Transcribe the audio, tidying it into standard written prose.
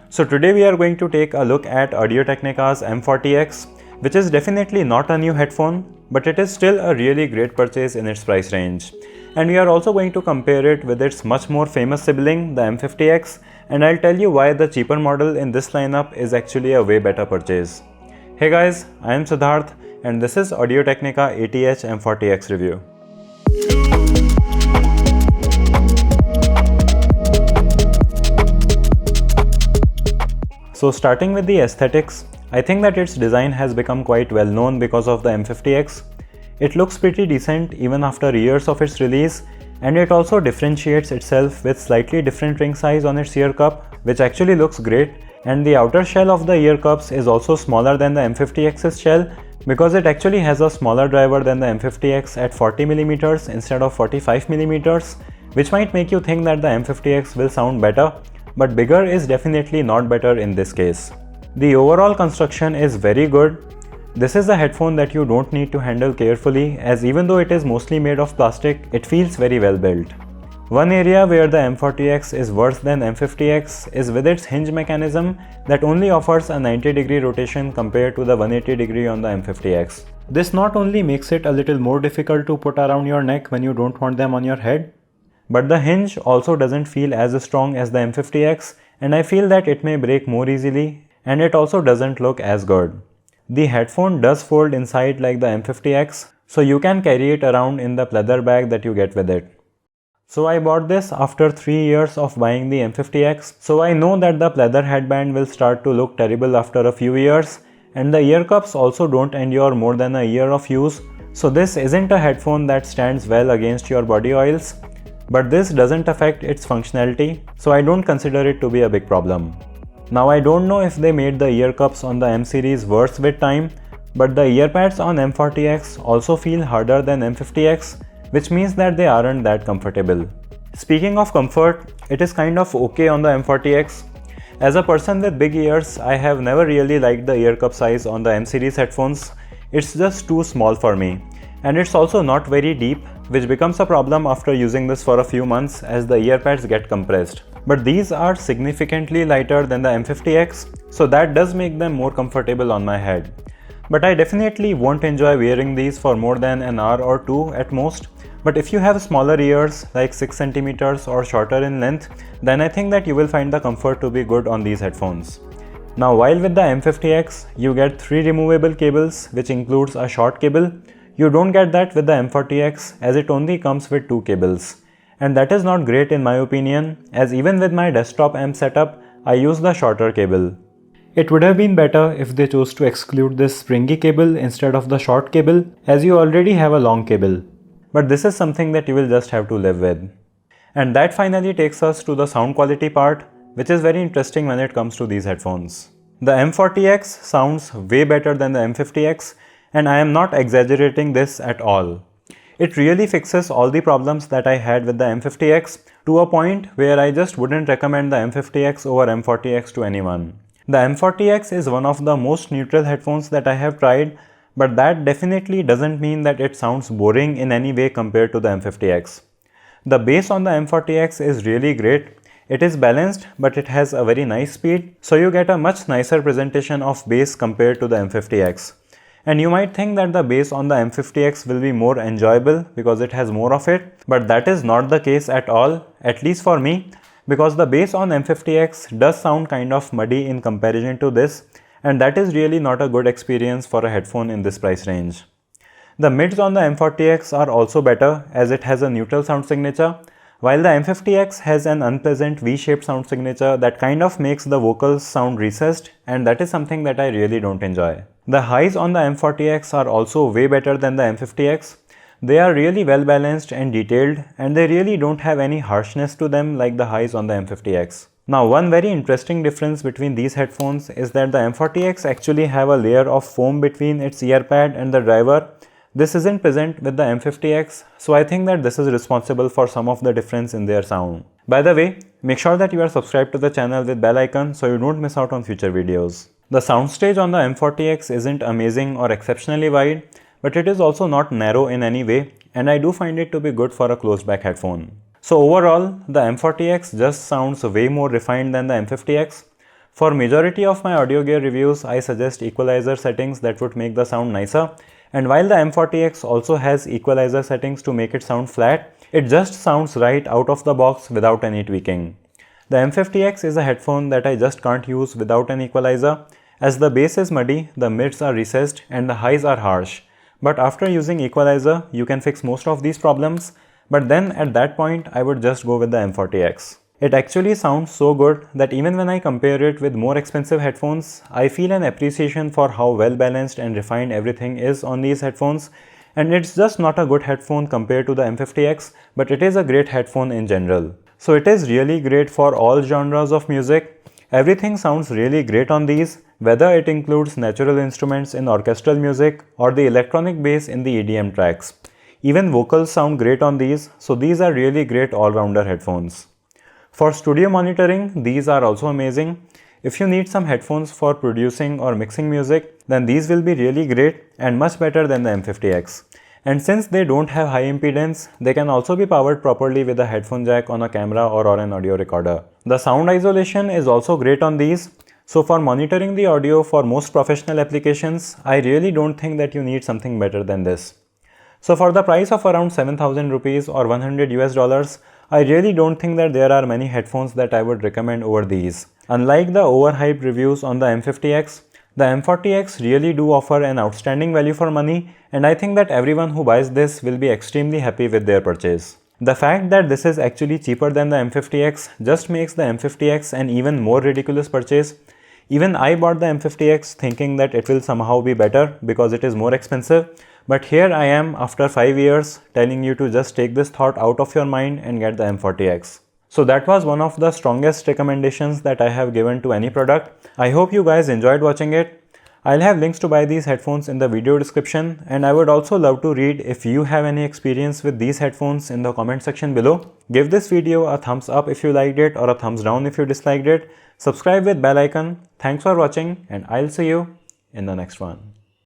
So today we are going to take a look at Audio-Technica's M40X, which is definitely not a new headphone, but it is still a really great purchase in its price range. And we are also going to compare it with its much more famous sibling, the M50X, and I'll tell you why the cheaper model in this lineup is actually a way better purchase. Hey guys, I am Siddharth and this is Audio-Technica ATH M40X review. So starting with the aesthetics, I think that its design has become quite well known because of the M50X. It looks pretty decent even after years of its release, and it also differentiates itself with slightly different ring size on its ear cup, which actually looks great, and the outer shell of the ear cups is also smaller than the M50X's shell because it actually has a smaller driver than the M50X at 40mm instead of 45mm, which might make you think that the M50X will sound better, but bigger is definitely not better in this case. The overall construction is very good. This is a headphone that you don't need to handle carefully, as even though it is mostly made of plastic, it feels very well built. One area where the M40X is worse than M50X is with its hinge mechanism that only offers a 90-degree rotation compared to the 180-degree on the M50X. This not only makes it a little more difficult to put around your neck when you don't want them on your head, but the hinge also doesn't feel as strong as the M50X, and I feel that it may break more easily, and it also doesn't look as good. The headphone does fold inside like the M50X, so you can carry it around in the pleather bag that you get with it. So I bought this after 3 years of buying the M50X, so I know that the pleather headband will start to look terrible after a few years, and the ear cups also don't endure more than a year of use, so this isn't a headphone that stands well against your body oils. But this doesn't affect its functionality, so I don't consider it to be a big problem. Now I don't know if they made the ear cups on the M series worse with time, but the ear pads on M40X also feel harder than M50X, which means that they aren't that comfortable. Speaking of comfort, it is kind of okay on the M40X. As a person with big ears, I have never really liked the ear cup size on the M series headphones. It's just too small for me. And it's also not very deep, which becomes a problem after using this for a few months as the ear pads get compressed. But these are significantly lighter than the M50X, so that does make them more comfortable on my head. But I definitely won't enjoy wearing these for more than an hour or two at most. But if you have smaller ears like 6 cm or shorter in length, then I think that you will find the comfort to be good on these headphones. Now while with the M50X, you get 3 removable cables, which includes a short cable. You don't get that with the M40X as it only comes with 2 cables. And that is not great in my opinion, as even with my desktop amp setup, I use the shorter cable. It would have been better if they chose to exclude this springy cable instead of the short cable, as you already have a long cable. But this is something that you will just have to live with. And that finally takes us to the sound quality part, which is very interesting when it comes to these headphones. The M40X sounds way better than the M50X, and I am not exaggerating this at all. It really fixes all the problems that I had with the M50X to a point where I just wouldn't recommend the M50X over M40X to anyone. The M40X is one of the most neutral headphones that I have tried, but that definitely doesn't mean that it sounds boring in any way compared to the M50X. The bass on the M40X is really great. It is balanced, but it has a very nice speed, so you get a much nicer presentation of bass compared to the M50X. And you might think that the bass on the M50X will be more enjoyable because it has more of it, but that is not the case at all, at least for me, because the bass on M50X does sound kind of muddy in comparison to this, and that is really not a good experience for a headphone in this price range. The mids on the M40X are also better as it has a neutral sound signature, while the M50X has an unpleasant V-shaped sound signature that kind of makes the vocals sound recessed, and that is something that I really don't enjoy. The highs on the M40X are also way better than the M50X. They are really well balanced and detailed, and they really don't have any harshness to them like the highs on the M50X. Now one very interesting difference between these headphones is that the M40X actually have a layer of foam between its ear pad and the driver. This isn't present with the M50X, so I think that this is responsible for some of the difference in their sound. By the way, make sure that you are subscribed to the channel with bell icon so you don't miss out on future videos. The soundstage on the M40X isn't amazing or exceptionally wide, but it is also not narrow in any way, and I do find it to be good for a closed back headphone. So overall, the M40X just sounds way more refined than the M50X. For majority of my audio gear reviews, I suggest equalizer settings that would make the sound nicer. And while the M40X also has equalizer settings to make it sound flat, it just sounds right out of the box without any tweaking. The M50X is a headphone that I just can't use without an equalizer, as the bass is muddy, the mids are recessed and the highs are harsh. But after using equalizer, you can fix most of these problems, but then at that point I would just go with the M40X. It actually sounds so good that even when I compare it with more expensive headphones, I feel an appreciation for how well balanced and refined everything is on these headphones. And it's just not a good headphone compared to the M50X, but it is a great headphone in general. So it is really great for all genres of music. Everything sounds really great on these, whether it includes natural instruments in orchestral music or the electronic bass in the EDM tracks. Even vocals sound great on these, so these are really great all-rounder headphones. For studio monitoring, these are also amazing. If you need some headphones for producing or mixing music, then these will be really great and much better than the M50X. And since they don't have high impedance, they can also be powered properly with a headphone jack on a camera or an audio recorder. The sound isolation is also great on these. So for monitoring the audio for most professional applications, I really don't think that you need something better than this. So for the price of around 7,000 rupees or $100, I really don't think that there are many headphones that I would recommend over these. Unlike the overhyped reviews on the M50X, the M40X really do offer an outstanding value for money, and I think that everyone who buys this will be extremely happy with their purchase. The fact that this is actually cheaper than the M50X just makes the M50X an even more ridiculous purchase. Even I bought the M50X thinking that it will somehow be better because it is more expensive. But here I am after 5 years telling you to just take this thought out of your mind and get the M40X. So that was one of the strongest recommendations that I have given to any product. I hope you guys enjoyed watching it. I'll have links to buy these headphones in the video description, and I would also love to read if you have any experience with these headphones in the comment section below. Give this video a thumbs up if you liked it or a thumbs down if you disliked it. Subscribe with bell icon. Thanks for watching, and I'll see you in the next one.